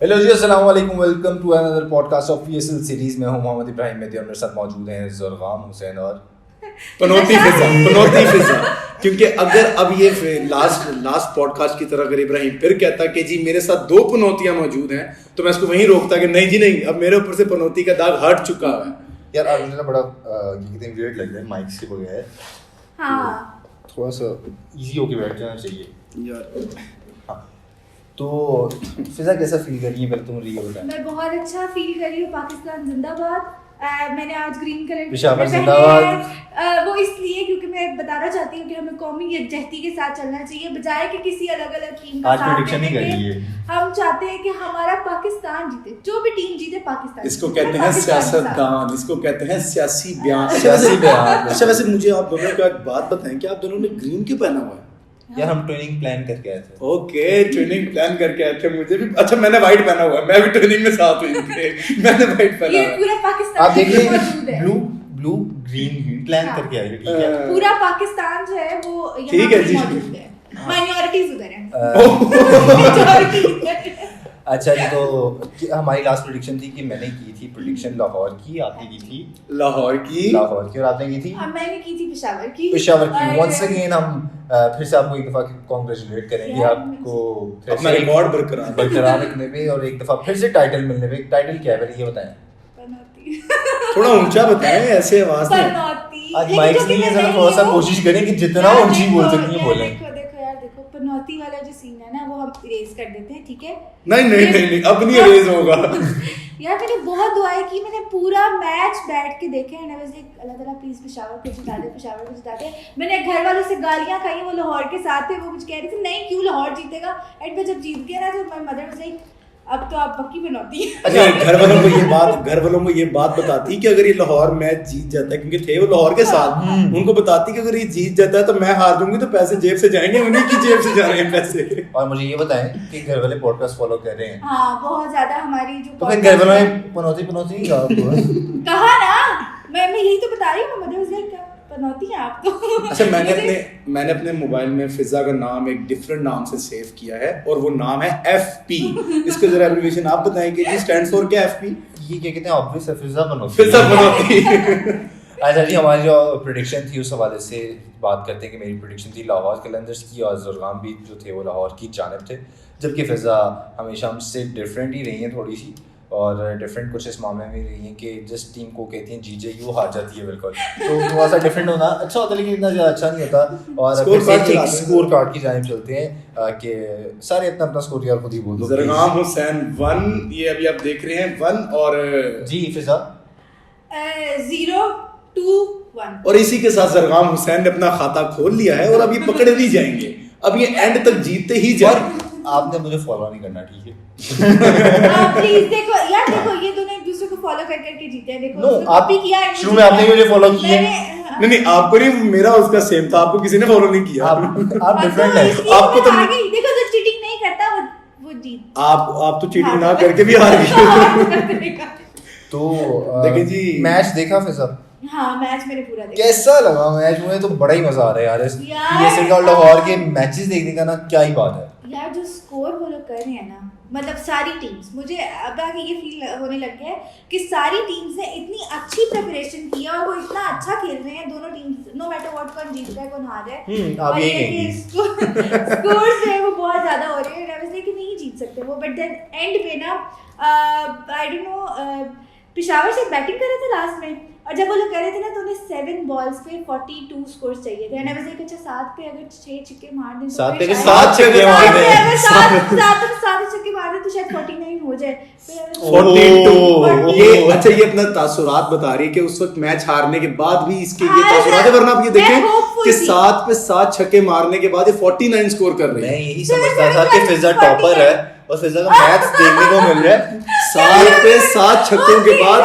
Hello ji, अस्सलाम वालेकुम, welcome to another podcast of PSL series में हूं मोहम्मद इब्राहिम मेहदी और मेरे साथ मौजूद हैं ज़ुरगाम हुसैन और पनौती फिजा क्योंकि अगर अब ये लास्ट पॉडकास्ट की तरह अगर इब्राहिम फिर कहता कि जी मेरे साथ दो पनौतियां मौजूद हैं तो मैं इसको वहीं रोकता कि नहीं जी नहीं, अब मेरे ऊपर से पनौती का दाग हट चुका है। यार आज मुझे ना बड़ा कितने वियर्ड लग रहा है माइक के बगैर। हाँ, थोड़ा सा इजी होके बैठ जाना चाहिए यार हाँ। तो फिजा कैसा फील कर रही है, पहले तुम मुझे ये बताओ। मैं बहुत अच्छा फील कर रही हूँ। पाकिस्तान जिंदाबाद। मैंने आज ग्रीन कलर पेशावर जिंदाबाद। वो इसलिए क्योंकि मैं बताना चाहती हूँ कि हमें कौमी यकजहती के साथ चलना चाहिए बजाय कि किसी अलग अलग टीम का आज साथ प्रेडिक्शन ही कर देने ली के। है। हम चाहते हैं कि हमारा पाकिस्तान जीते, जो भी टीम जीते पाकिस्तान इसको जीते। कहते हैं पाकिस्तान के साथ। सियासतदान, इसको कहते हैं सियासी बयान। सियासी बयान। अच्छा वैसे मुझे आप दोनों को एक बात बताएं कि आप दोनों ने ग्रीन क्यों पहना हुआ है? यार हम ट्रेनिंग प्लान करके आए थे। ओके, ट्रेनिंग प्लान करके आए थे। मुझे भी अच्छा, मैंने वाइट पहना हुआ है, मैं भी ट्रेनिंग में साथ हुई थी। मैंने वाइट पहना ये हुआ है। पूरा पाकिस्तान आप देखिए मौजूद है। ब्लू ग्रीन प्लान हाँ। करके आए थे, ठीक है। पूरा पाकिस्तान जो है वो ठीक यहाँ है पे जी। मौजूद है। माइनॉरिटीज उधर है। Majority इधर है। अच्छा जी, तो हमारी लास्ट प्रेडिक्शन थी कि मैंने की थी प्रेडिक्शन लाहौर की, आपने की थी लाहौर की और आपने की थी मैंने की थी पेशावर की। पेशावर की। और- वंस अगेन हम फिर से आपको एक दफा कांग्रेचुलेट करेंगे यार, आपको फिर अपना से रिकॉर्ड बरकरार बरकरार रखने पे और एक दफा फिर से टाइटल मिलने पे। टाइटल क्या है पहले ये बताएं। पनौती। थोड़ा ऊंचा बताएं, ऐसे आवाज नहीं। पनौती। आज लेकिन माइक जो कि नहीं है, मैं जरा थोड़ा सा हूँ। कोशिश करें कि जितना यार ऊंची बोल देखो, सकती है यार बोलें। देखो पनौती वाला जो सीन है ना वो हम इरेज कर देते हैं, ठीक है। नहीं, अब नहीं रेज होगा। यार मैंने बहुत दुआएं की, मैंने पूरा मैच बैठ के देखे हैं। अल्लाह ताला प्लीज पेशावर को जिता दे। मैंने घर वालों से गालियां खाई, वो लाहौर के साथ थे, वो मुझे कह रहे थे नहीं क्यों लाहौर जीतेगा। एंड पे जब जीत गया ना तो माय मदर वाज लाइक अब तो आप पक्की बनौती हैं। अच्छा, घर वालों को ये बात बताती कि अगर ये लाहौर मैच जीत जाता है, क्योंकि थे वो लाहौर के साथ, उनको बताती कि अगर ये जीत जाता है तो मैं हार दूंगी तो पैसे जेब से जाएंगे, उन्हीं की जेब से जा रहे हैं पैसे। और मुझे ये बताएं कि घर वाले पॉडकास्ट फॉलो कर रहे हैं हाँ बहुत ज्यादा हमारी जो तो फिर घर वालों ने पनौती नहीं कहा आपको? कहा ना, मैं यही तो बता रही हूँ। मदर वाज लाइक पनौती हैं आप तो। अच्छा, मैंने अपने मोबाइल में फिजा का नाम एक डिफरेंट नाम से सेव किया है और वो नाम है FP। इसका जरा एब्रिविएशन आप बताएं कि जी स्टैंड्स फॉर क्या FP? ये क्या कहते हैं, ऑब्वियस है, फिजा पनौती। फिजा बनौती। अच्छा जी, हमारी जो प्रेडिक्शन थी उस हवाले से बात करते हैं कि मेरी प्रेडिक्शन थी लाहौर कलंदर्स की और ज़ुरगाम भी जो थे वो लाहौर की जानिब थे, जबकि फिजा हमेशा हमसे डिफरेंट ही रही हैं थोड़ी सी, और डिफरेंट कुछ इस मामले में रही हैं कि जिस टीम को कहती हैं जीजे वो हार जाती है बिल्कुल। तो थोड़ा सा डिफरेंट होना अच्छा होता है, लेकिन इतना ज़्यादा अच्छा नहीं होता। और फिर से एक स्कोर कार्ड की जानिब चलते हैं कि सारे अपना स्कोर यार खुद ही बोल दो। ज़ुरगाम हुसैन 1, ये अभी आप देख रहे हैं 1, और जी फिजा 0-2-1। और इसी के साथ ज़ुरगाम हुसैन ने अपना खाता खोल लिया है और अब ये पकड़े नहीं जाएंगे, अब ये एंड तक जीतते ही जाए। आपने मुझे फॉलो नहीं करना, ठीक है? प्लीज देखो यार, देखो ये दोनों एक दूसरे को फॉलो कर करके जीते हैं। देखो नो, उसने आप कॉपी किया है, शुरू में आपने मुझे फॉलो किया है। नहीं, आपको नहीं, मेरा उसका सेम था, आपको किसी ने फॉलो नहीं किया। आप डिफरेंट है। आपको तो देखो जो चीटिंग नहीं करता वो जीत। आप तो चीटिंग ना करके भी हार गए। तो देखिए जी, मैच देखा फिजा? हाँ मैच मैंने पूरा देखा। कैसा लगा मैच? मुझे तो बड़ा ही मजा आ रहा है यार इस पीएसएल और लाहौर के मैचेस देखने का ना, क्या ही बात है यार। जो स्कोर वो लोग कर रहे हैं ना, मतलब सारी टीम्स, मुझे अब आगे ये फील होने लग गया है कि सारी टीम्स ने इतनी अच्छी प्रिपरेशन की है और वो इतना अच्छा खेल रहे हैं दोनों टीम्स, नो मैटर व्हाट, कौन जीत रहा है कौन हार रहा है। आप यही कहेंगे। स्कोर्स है वो बहुत ज्यादा हो रहे हैं, ऑब्वियसली कि नहीं जीत सकते वो, बट देन एंड पे ना आई डोंट नो पेशावर से बैटिंग कर रहे थे लास्ट में, और जब वो लोग कर रहे थे ना तो उन्हें 7 बॉल्स पे 42 स्कोर्स चाहिए थे। एंड आई वाज लाइक अच्छा 7 पे अगर 6 छक्के मार दें तो 7 पे फिर 7 छक्के मार दें, अगर 7 छक्के मार दें तो शायद 49 हो जाए। फिर 42। ये अच्छा, ये अपना तासुरात बता रही है कि उस वक्त मैच हारने के बाद भी इसके ये तासुरात है, वरना आप ये देखें कि 7 पे 7 छक्के मारने के बाद ये 49 स्कोर कर रहे मैं हैं। यही समझता था कि फिजा टॉपर है और फिजा का मैच देखने को मिल रहा है। 7 पे 7 छक्कों के बाद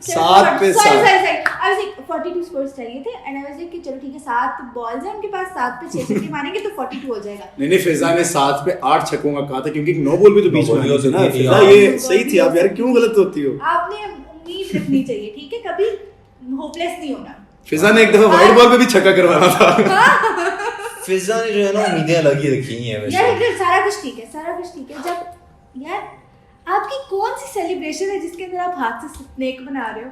7 पे 7 आई वाज लाइक 42 स्कोर्स चाहिए थे। एंड आई वाज लाइक कि चलो ठीक है 7 बॉल्स हैं उनके पास, 7 पे 6 छक्के मारेंगे तो 42 हो जाएगा। नहीं, फिजा ने 7 पे 8 छक्कों का कहा था, क्योंकि नो बॉल भी तो बीच में हो ना। सकती थी। फिजा ये सही थी, आप यार क्यों गलत होती हो? आपने उम्मीद रखनी चाहिए, ठीक है, कभी होपलेस नहीं होना। फिजा ने एक दफा वाइड बॉल पे भी छक्का करवाना था। फिजा ने जो है ना उम्मीदें अलग ही रखी हैं वैसे। यार सारा कुछ ठीक है, जब यार आपकी कौन सी सेलिब्रेशन है जिसके अंदर आप हाथ से स्नेक बना रहे हो?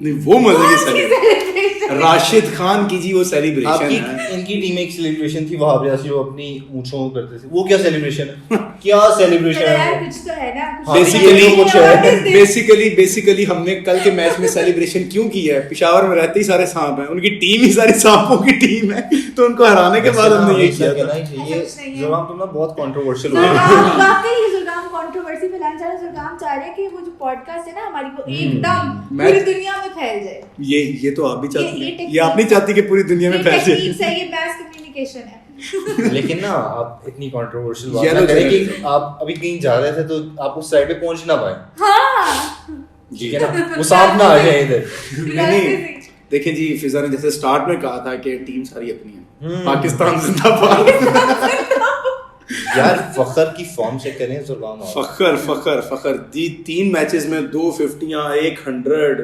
नहीं वो मजे की सेलिब्रेशन, राशिद खान की जी वो सेलिब्रेशन आपकी है। इनकी टीम एक सेलिब्रेशन थी वहां पे जो अपनी मूंछों को करते थे, वो क्या सेलिब्रेशन है? क्या सेलिब्रेशन यार है? कुछ तो है ना, बेसिकली हमने कल के मैच में सेलिब्रेशन क्यों की है? पेशावर में रहते ही सारे सांप हैं, उनकी टीम ही सारी सांपों की टीम है, तो उनको हराने के बाद हमने ये किया था। जुर्गाम तुम ना बहुत कंट्रोवर्शियल हो रहे हो। वाकई जुर्गाम कंट्रोवर्सी फैलाना चाह रहे हैं। जुर्गाम चाह रहे हैं कि वो जो पॉडकास्ट है ना हमारी, वो एकदम पूरी दुनिया में फैल जाए। ये तो आप भी चाहती ये हैं, ये आप नहीं चाहती कि पूरी दुनिया में फैल जाए। टेक्निक्स है, ये मैस कम्युनिकेशन है। लेकिन ना आप इतनी कंट्रोवर्शियल बात ना करें कि आप अभी कहीं जा रहे थे तो आप उस साइड पे पहुंच ना पाए। हाँ ठीक है ना, वो सांप ना आ जाए इधर। नहीं देखिए जी, फिजा ने जैसे स्टार्ट में कहा था कि टीम सारी अपनी है, पाकिस्तान जिंदाबाद। यार फखर की फॉर्म चेक करें जुर्गाम। फखर जी 3 मैचेस में 250, 100,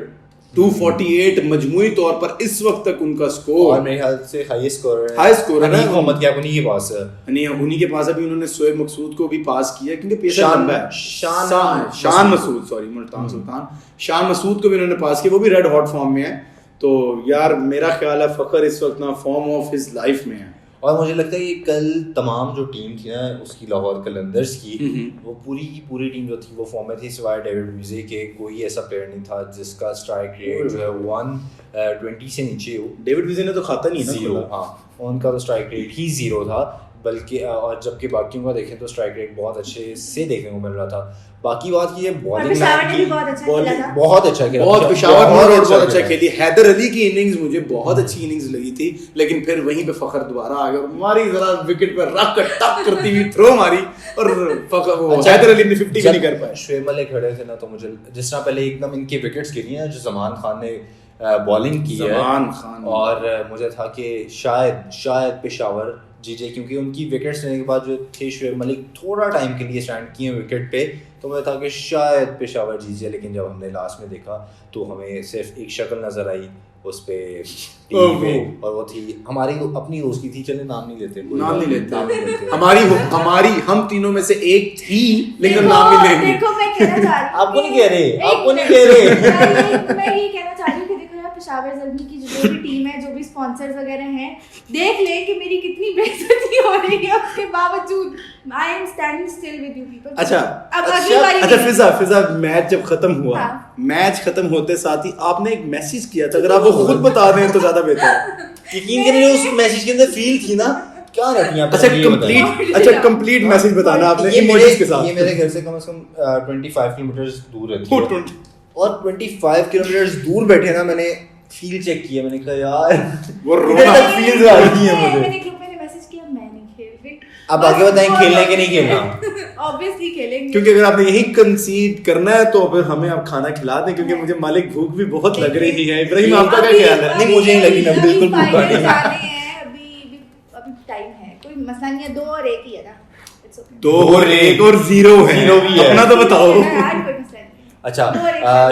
248 मजमूई तौर पर इस वक्त तक उनका स्कोर, और मेरे ख्याल से हाईएस्ट स्कोरर है ना मोहम्मद क्या उन्हीं के पास है। नहीं उन्हीं के पास अभी उन्होंने शोएब मकसूद को भी पास किया क्योंकि पेसर शान- लंबा है। शान- शान मसूद, सॉरी मुल्तान सुल्तान, शान मसूद को भी उन्होंने पास किया, वो भी रेड हॉट फॉर्म में है। तो यार मेरा ख्याल है फखर इस वक्त ना फॉर्म ऑफ हिज लाइफ में है। और मुझे लगता है कि कल तमाम जो टीम थी ना उसकी लाहौर कलंदर्स की, वो पूरी की पूरी टीम जो थी वो फॉर्म में थी, सिवाय डेविड विजे के। कोई ऐसा प्लेयर नहीं था जिसका स्ट्राइक रेट जो है 120 से नीचे हो। डेविड विजे ने तो खाता नहीं है ना 0, हाँ उनका तो स्ट्राइक रेट ही 0 था, बल्कि और जबकि बाकियों का देखें तो स्ट्राइक रेट बहुत अच्छे से देखने को मिल रहा था। बाकी बात की है बॉलिंग पेशावर ने भी बहुत अच्छा खेला था। बहुत अच्छा खेला, बहुत पेशावर बहुत अच्छा खेली। हैदर अली की इनिंग्स मुझे बहुत अच्छी इनिंग्स लगी थी, लेकिन फिर वहीं पे फखर दोबारा आ गया और मारी जरा विकेट पर रख कर टक करती हुई थ्रो मारी और हैदर अली ने 50 भी नहीं कर पाया। शुएब मलिक खड़े थे ना, तो मुझे जिस तरह पहले एकदम इनके विकेट्स गिरी हैं जो जमान खान ने बॉलिंग की है, और मुझे था कि शायद पेशावर जीते, क्योंकि उनकी विकेट्स लेने के बाद जो थे शुएब मलिक थोड़ा टाइम के लिए स्टैंड किए विकेट पे, तो मुझे था कि शायद पेशावर जीत जाए। लेकिन जब हमने लास्ट में देखा तो हमें सिर्फ एक शक्ल नजर आई उस पे और वो थी हमारी अपनी दोस्त की थी। चले नाम नहीं लेते हमारी हम तीनों में से एक थी, लेकिन नाम नहीं लेंगे। देखो मैं कहना चाह रही हूँ, आपको नहीं कह रहे मैं ये कहना चाह रही हूँ कि देखो यार पेशावर ज़ल्मी की जो भी टीम है, जो भी स्पॉन्सर्स वगैरह हैं, देख ले कि मेरी कितनी बेइज्जती हो रही है, उसके बावजूद I am standing still with you people. अच्छा फिजा मैच जब खत्म हुआ, मैच खत्म होते साथ ही आपने एक मैसेज किया था, अगर आप वो खुद बता दें तो ज्यादा बेहतर है। यकीन करिए उस मैसेज के अंदर फील थी ना, क्या रहती है। अच्छा कंप्लीट मैसेज बताना आपने इमोजीज के साथ। ये मेरे घर से कम 25 किलोमीटर दूर रहती है, और 25 किलोमीटर दूर बैठे ना मैंने फील चेक किया, मैंने कहा यार वो रोना फील्स आ रही है मुझे। मैंने ग्रुप में मैसेज किया, मैं नहीं खेल रही। अब आगे बताएं खेलना है कि नहीं खेलना। ऑब्वियसली खेलेंगे, क्योंकि अगर आपने यही कंसीड करना है तो फिर हमें आप खाना खिला दें, क्योंकि मुझे मालिक भूख भी बहुत लग रही है। इब्राहिम आपका क्या ख्याल है? नहीं मुझे नहीं लगी ना, बिल्कुल भूखा नहीं। अभी टाइम है, कोई मसला नहीं है, 2 और 1 ही है ना, 2 और 1 और 0 है, 0 भी है, अपना तो बताओ। अच्छा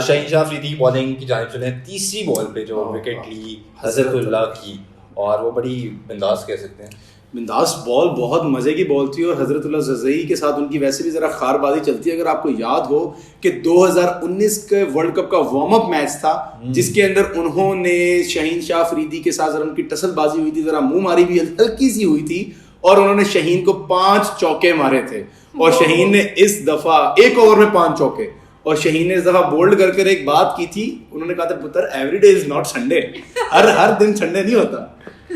शाहीन शाह अफरीदी की बॉलिंग की जानिब चले, तीसरी बॉल पे जो विकेट ली हजरतुल्लाह की, और वो बड़ी बिंदास कह सकते हैं, बिंदास बॉल, बहुत मजे की बॉल थी। और हजरतुल्लाह ज़ज़ई के साथ उनकी वैसे भी जरा खारबाजी चलती है। अगर आपको याद हो कि 2019 के वर्ल्ड कप का वार्म अप मैच था, जिसके अंदर उन्होंने शाहीन शाह अफरीदी के साथ जरा उनकी टसलबाजी हुई थी, जरा मुंह मारी भी हल्की सी हुई थी, और उन्होंने शाहीन को 5 चौके मारे थे। और शाहीन ने इस दफा 1 ओवर में 5 चौके, और शाहीन ने इस दफा बोल्ड कर एक बात की थी, उन्होंने कहा था पुत्र every day is not Sunday, हर दिन संडे नहीं होता।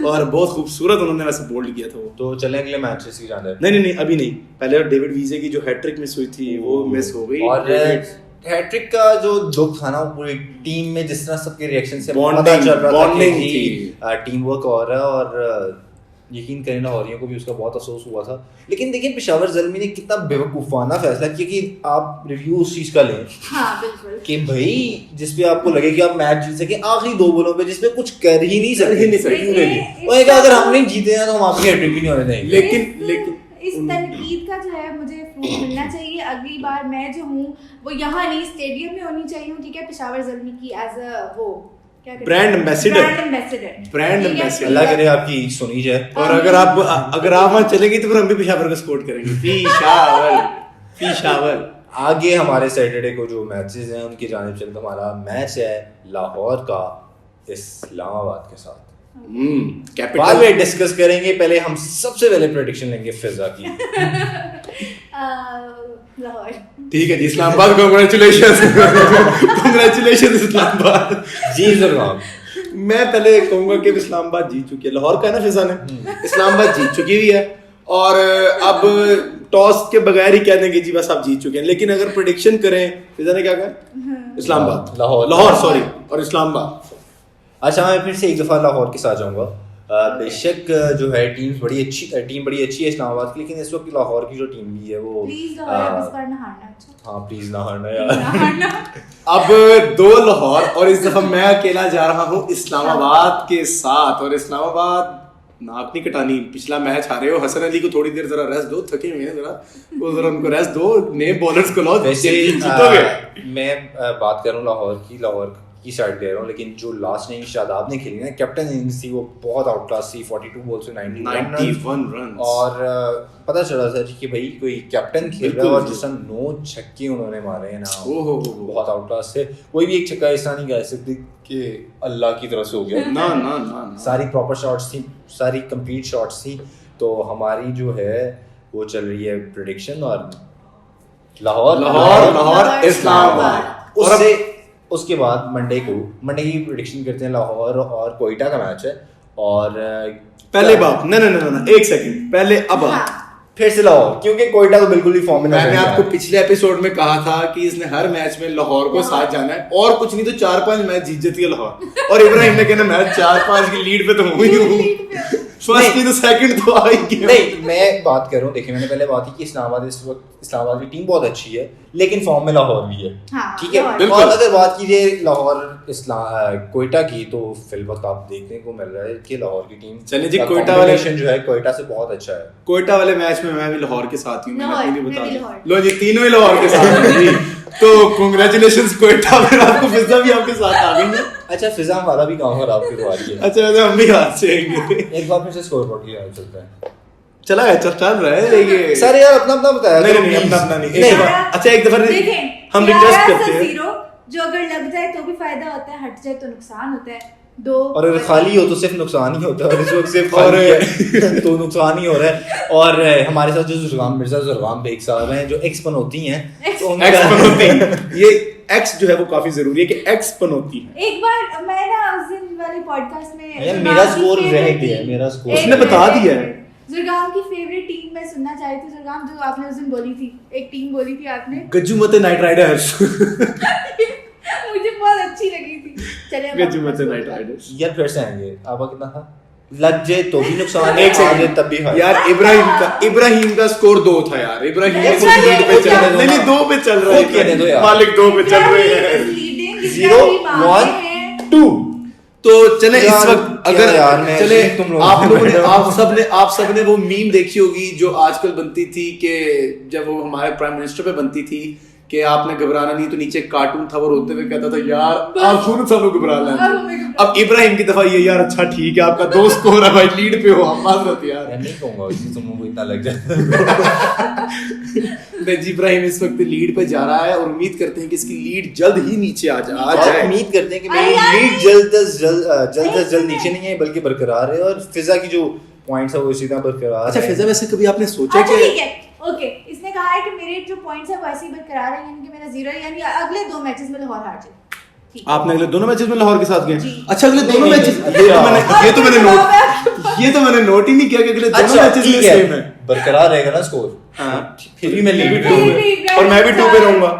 और बहुत खूबसूरत उन्होंने वैसे बोल्ड किया था वो। तो चलें अगले मैचेस की जानिब। नहीं अभी नहीं, पहले डेविड वीजे की जो हैट्रिक मिस हुई थी वो मिस हो गई। और हैट्रिक का जो दुख था ना, वो पूरी टीम में जिस तरह सबके रिएक्शन से Bonding पता चल रहा था थी। कि टीम वर्क हो रहा है, और यकीन करें लाहौरियों को भी उसका बहुत अफसोस हुआ था। लेकिन देखिए पेशावर ज़ल्मी ने कितना बेवकूफ़ाना फैसला किया कि आप रिव्यू उस चीज़ का लें, हाँ बिल्कुल, कि भाई जिस पे आपको लगे कि आप मैच जीत सके, आखिरी 2 बॉलों पे जिसपे कुछ कर ही नहीं सकते, वो अगर हम नहीं जीते हैं तो हम आपकी हैट्रिक भी नहीं होने देंगे। लेकिन इस तनकीद का जो है मुझे प्रूफ मिलना चाहिए। अगली बार मैं जो हूँ वो यहाँ नहीं, स्टेडियम में होनी चाहिए, ठीक है, पेशावर ज़ल्मी की एज अ वो ब्रांड एम्बेसडर। अल्लाह करे आपकी सुनी जाए। और अगर आप वहां चलेंगे तो फिर हम भी पेशावर को सपोर्ट करेंगे। पेशावर आगे हमारे सैटरडे को जो मैचेस हैं उनकी जानिब से हमारा मैच है लाहौर का इस्लामाबाद के साथ। बाद कैपिटल में डिस्कस करेंगे, पहले हम सबसे पहले प्रेडिक्शन लेंगे फिजा की। लाहौर। ठीक है जी, इस्लामाबाद कांग्रेचुलेशन इस्लामाबाद। जी जरूर। मैं पहले कहूंगा कि इस्लामाबाद जीत चुकी है, लाहौर का है ना फिजा ने, इस्लामाबाद जीत चुकी हुई है और अब टॉस के बगैर ही कह देंगे जी बस आप जीत चुके हैं। लेकिन अगर प्रेडिक्शन करें, फिजा ने क्या कहा? इस्लामाबाद, लाहौर सॉरी, और इस्लामाबाद। अच्छा मैं फिर से एक दफ़ा लाहौर के साथ जाऊंगा। बेशक जो है टीम बड़ी अच्छी है इस्लामाबाद की, लेकिन इस वक्त लाहौर की जो टीम भी है वो प्लीज लाहौर इस बार ना हारना। अच्छा हाँ प्लीज ना हारना यार। अब 2 लाहौर और इस दफा मैं अकेला जा रहा हूँ इस्लामाबाद के साथ। और इस्लामाबाद नाक नहीं कटानी, पिछला मैच हारे हो, हसन अली को थोड़ी देर जरा रेस्ट दो, थके हुए हैं जरा उनको रेस्ट दो, नए बॉलर्स को लाओ, वैसे जीतोगे। मैं बात कर रहा हूँ लाहौर की साइड दे रहा हूँ, लेकिन जो लास्ट इनिंग शादाब ने खेली ना, कैप्टन इनिंग्स थी, वो बहुत आउट क्लास थी। 42 बॉल्स में 91 रन और पता चला सर कि भाई कोई कैप्टन खेल रहा है और जिस 9 छक्के उन्होंने मारे हैं ना, बहुत आउट क्लास थे। कोई भी एक छक्का ऐसा नहीं कह सकते कि अल्लाह की तरफ से हो गया। ना सारी प्रॉपर शॉट्स थी, सारी कंप्लीट शॉट्स थी। तो हमारी जो है वो चल रही है प्रेडिक्शन और लाहौर इस्लामाबाद। उसके बाद मंडे की प्रेडिक्शन करते हैं लाहौर और कोयटा का मैच है। और पहले बात ना एक सेकंड पहले, अब फिर से लाहौर, क्योंकि कोयटा तो बिल्कुल ही फॉर्म में नहीं है। मैंने आपको पिछले एपिसोड में कहा था कि इसने हर मैच में लाहौर को साथ जाना है, और कुछ नहीं तो 4-5 मैच जीत जाती है लाहौर। और इब्राहिम ने कहना मैं 4-5 की लीड पे तो हूँ ही हूँ, फर्स्ट नहीं तो सेकंड तो आ ही गया। नहीं मैं बात कर रहा हूँ, देखिए मैंने पहले बात की कि इस्लामाबाद की टीम बहुत अच्छी है, लेकिन फॉर्म में लाहौर भी है। ठीक है, और अगर बात कीजिए लाहौर कोयटा की, तो फिल वक्त आप देखने को मिल रहा है कि लाहौर की टीम चलिए जी, कोयटा वाले जो है कोयटा से बहुत अच्छा है। कोयटा वाले मैच में मैं भी लाहौर के साथ ही हूँ, लो जी तीनों ही लाहौर के साथ हैं जी। तो कांग्रेचुलेशंस कोयटा, फिर आपको फिजा भी आपके साथ आ गई। अच्छा फिजा हमारा भी काम खराब करवा रही है। अच्छा हम भी हाथ से आएंगे। एक बार फिर से स्कोर बोर्ड की याद चलता है, चला है चल रहा है ये सर यार अपना बताया। नहीं अपना नहीं। अच्छा एक दफा हम रिक्वेस्ट करते हैं, जो अगर लग जाए तो भी फायदा होता है, हट जाए तो नुकसान होता है। और अगर खाली हो तो सिर्फ नुकसान ही होता है, और इस वक्त सिर्फ खाली है तो नुकसान ही हो रहा है। और हमारे साथ जो जुर्गाम बेग साहब हैं, जो एक्स पनौती हैं, ये एक्स जो है वो काफी जरूरी है कि एक्स पनौती है। एक बार मैं ना उस दिन वाले पॉडकास्ट में मेरा स्कोर रह गया, मेरा स्कोर उसने बता दिया है। जुर्गाम की फेवरेट टीम मैं सुनना चाहती थी। जुर्गाम जो आपने उस दिन बोली थी, एक टीम बोली थी आपने, गज्जुमते नाइट राइडर्स। मुझे बहुत अच्छी लगी थी। चलिए गज्जुमते नाइट राइडर्स यार फिर से आएंगे। आपका कितना था? लग जाए तो भी नुकसान, एक से आगे तब भी यार। इब्राहिम का स्कोर 2 था यार, इब्राहिम लीड पे चल रहे, नहीं 2 पे चल रहे हैं, मालिक 2 पे चल रहे हैं, 0 1 2। तो चले इस वक्त अगर चले आप सबने वो मीम देखी होगी जो आजकल बनती थी कि जब वो हमारे प्राइम मिनिस्टर पे बनती थी कि आपने घबराना नहीं, तो नीचे कार्टून था, वो रोते हुए कहता था यार आप सुन सब लोग घबरा लें। अब इब्राहिम की दफा ये यार अच्छा ठीक है आपका 2 स्कोर है भाई, लीड पे हो, हम माजरत यार नहीं कहूंगा तुमको इतना लग जाए। जी इब्राहिम इस वक्त लीड पे जा रहा है और उम्मीद करते हैं कि इसकी लीड जल्द ही नीचे आ जाए। उम्मीद करते हैं कि मेरी लीड जल्द नीचे नहीं है बल्कि बरकरार है, और फिजा की जो पॉइंट्स है वो इसी तरह बरकरार। अच्छा फिजा वैसे कभी आपने सोचा कि ठीक है ओके, इसने कहा है कि मेरे जो पॉइंट्स है वो ऐसे ही बरकरार है, यानी कि मेरा 0 यानी अगले 2 मैचेस में लाहौर हार जाए। आपने अगले दोनों मैचेस में लाहौर के साथ गए? अच्छा अगले दोनों मैचेस, ये तो मैंने नोट ही नहीं किया कि अगले दोनों मैचेस में सेम है, बरकरार रहेगा ना स्कोर। फिर भी मैं लीड और मैं भी 2 पे रहूंगा,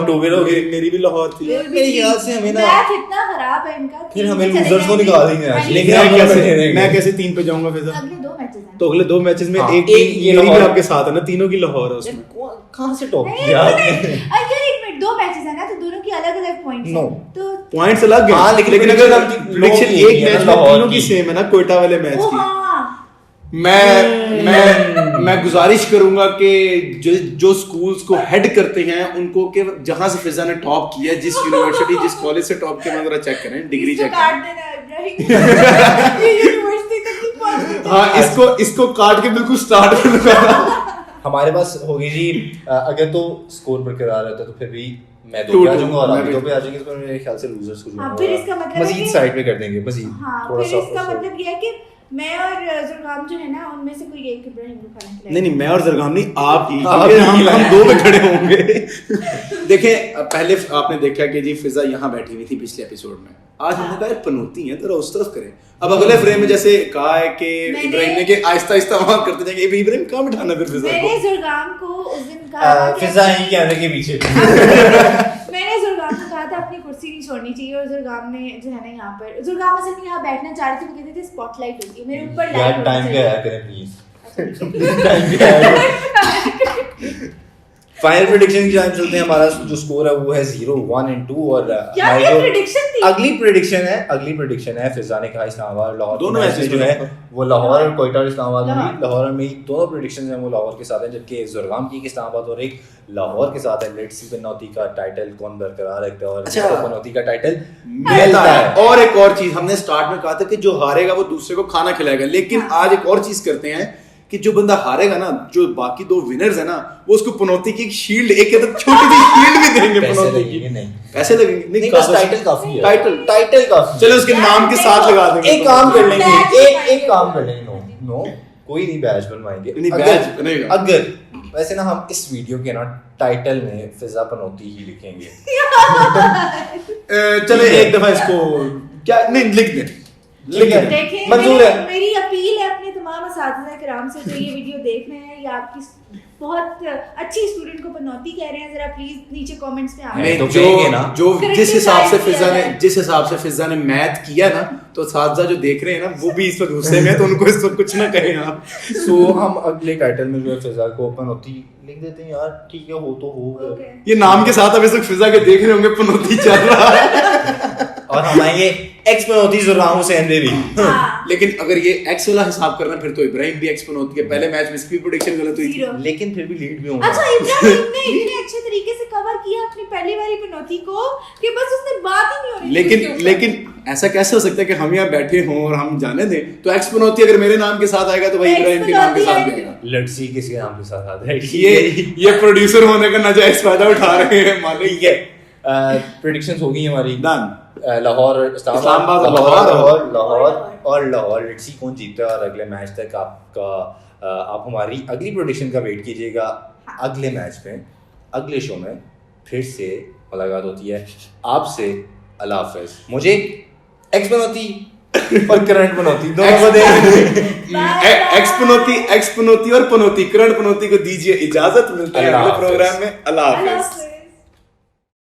2 पे रहोगे, मेरी भी लाहौर थी। मेरे ख्याल से हमें ना मैच इतना खराब है इनका, फिर हमें लूजर्स को निकाल देंगे। लेकिन मैं कैसे 3 पे जाऊंगा फिर? अगले 2 मैचेस हैं, तो अगले 2 मैचेस में एक ये भी आपके साथ है ना, तीनों की लाहौर है उसमें। कहां से टॉप किया आपने? अगर एक मिनट 2 मैचेस है ना, तो दोनों की अलग-अलग पॉइंट्स हैं, तो पॉइंट्स अलग हैं। हां लेकिन अगर हम प्रेडिक्शन एक मैच में तीनों की सेम है ना, कोयटा वाले मैच की, मैं गुजारिश करूंगा कि जो स्कूल्स को हेड करते हैं उनको कि जहां से फिजा ने टॉप किया, जिस यूनिवर्सिटी जिस कॉलेज से टॉप किया, जरा चेक करें, डिग्री चेक करें। हाँ इसको काट के बिल्कुल स्टार्ट कर दूंगा। हमारे पास होगी जी अगर तो स्कोर बरकरार रहता तो फिर भी मैं 2 पे आ जाऊंगा और आप 2 पे आ जाएंगे तो मेरे ख्याल से लूजर्स को हाँ, फिर इसका मतलब है मजीद कि- साइड पे कर देंगे मजीद हाँ, थोड़ा फिर सा इसका मतलब ये है कि मैं और जुर्गाम जो है ना उनमें से कोई एक इब्राहिम को खाना खिलाएगा। नहीं मैं और जरगाम नहीं आप ही आप क्योंकि ही हम खिलाएं। 2 पे खड़े होंगे देखें पहले आपने देखा कि जी फिजा यहाँ बैठी हुई थी पिछले एपिसोड में आज हमने कहा यार पनौती है तो उस तरफ करें अब अगले फ्रेम में जैसे कहा है कि मैंने- इब्राहिम ने कि आहिस्ता आहिस्ता वहां करते जाएंगे इब्राहिम कहाँ बिठाना फिर फिजा मैंने को जुर्गाम को उस दिन कहा था कि- फिजा ही कैमरे के पीछे मैंने जुर्गाम को कहा था अपनी कुर्सी नहीं छोड़नी चाहिए और जुर्गाम ने जो है ना यहाँ पर जुर्गाम असल में यहाँ बैठना चाह रही थी वो कहते थे स्पॉटलाइट होती है मेरे ऊपर यार लाइट टाइम पे आया करें प्लीज टाइम पे आया फाइनल प्रेडिक्शन की जान चलते हैं हमारा जो स्कोर है वो है 0 1 and 2 और क्या हमारी ये जो प्रेडिक्शन थी अगली प्रेडिक्शन है फिजा ने कहा इस्लामाबाद लाहौर दोनों मैच मैचेस जो है वो लाहौर और कोयटा और इस्लामाबाद में लाहौर। लाहौर में ही दोनों प्रेडिक्शंस हैं वो लाहौर के साथ हैं जबकि जुर्गाम की एक इस्लामाबाद और एक लाहौर के साथ है लेट्स सी पनौती का टाइटल कौन बरकरार रखता है और अच्छा। जिसको पनौती का टाइटल मिलता है और एक और चीज हमने स्टार्ट में कहा था कि जो हारेगा वो दूसरे को खाना खिलाएगा लेकिन आज एक और चीज करते हैं कि जो बंदा हारेगा ना जो बाकी 2 विनर्स है ना वो उसको पनौती की एक शील्ड एक छोटी सी शील्ड भी देंगे पैसे पनौती लगेंगे की नहीं पैसे लगेंगे नहीं बस टाइटल काफी है टाइटल काफी चलो उसके नाम के साथ लगा देंगे एक काम कर लेंगे बैच एक काम कर लेंगे नो कोई नहीं बैच बनवाएंगे नहीं, बैच बनेगा। अगर वैसे ना हम इस वीडियो के ना टाइटल में फिजा पनौती ही लिखेंगे चले एक दफा इसको क्या नहीं लिख दे लिख दे देखें मंजूर है मेरी अपील है अपने तमाम असातिज़ा किराम से जो ये वीडियो देख रहे हैं या आपकी बहुत अच्छी स्टूडेंट को पनौती कह रहे हैं जरा प्लीज नीचे कमेंट्स में आप नहीं, तो जो कहेंगे ना। जो जिस हिसाब से Criticize किया जिस हिसाब से फिजा ने मैथ किया ना तो साथजा जो देख रहे हैं ना वो भी इस वक्त गुस्से में है तो उनको इस वक्त कुछ ना कहें आप सो हम अगले टाइटल में जो है फिजा को पनौती लिख देते हैं यार ठीक है हो तो हो Okay. ये नाम के साथ अब इस वक्त फिजा के देख रहे होंगे पनौती चल रहा है और हम आएंगे एक्स पनौती जुर्गाम हुसैन देवी हाँ, लेकिन अगर ये एक्स वाला हिसाब करना फिर तो इब्राहिम भी एक्स पनौती के पहले मैच में इसकी प्रेडिक्शन गलत हुई थी 0 लेकिन फिर भी लीड भी होगा अच्छा इब्राहिम ने इतने अच्छे तरीके से कवर किया अपनी पहली वाली पनौती को कि बस उसने बात ही नहीं हो रही थी उसके ऊपर। लेकिन ऐसा कैसे हो सकता है कि हम यहाँ बैठे हों और हम जाने दें तो एक्स पनौती अगर मेरे नाम के साथ आएगा तो भाई Ex इब्राहिम के नाम के साथ भी पनौती आएगा लड़सी किसके नाम के साथ आता है ये प्रोड्यूसर होने का नाजायज फायदा उठा रहे हैं मालिक ठीक है प्रेडिक्शंस हो गई हमारी डन लाहौर इस्लामाबाद, लाहौर और लाहौर लेट्स सी कौन जीतता है और अगले मैच तक आपका आप हमारी अगली प्रेडिक्शन का वेट कीजिएगा अगले मैच में अगले शो में फिर से मुलाकात होती है आपसे अल्लाह हाफ़िज़ मुझे एक्स पनौती और करंट पनौती दोनों को दे एक्स पनौती और पनौती करण पनौती को दीजिए इजाजत मिलता है अल्लाह अगले हाफ़िज़। प्रोग्राम में अल्लाह अल्लाह हाफिज हाफ़िज़।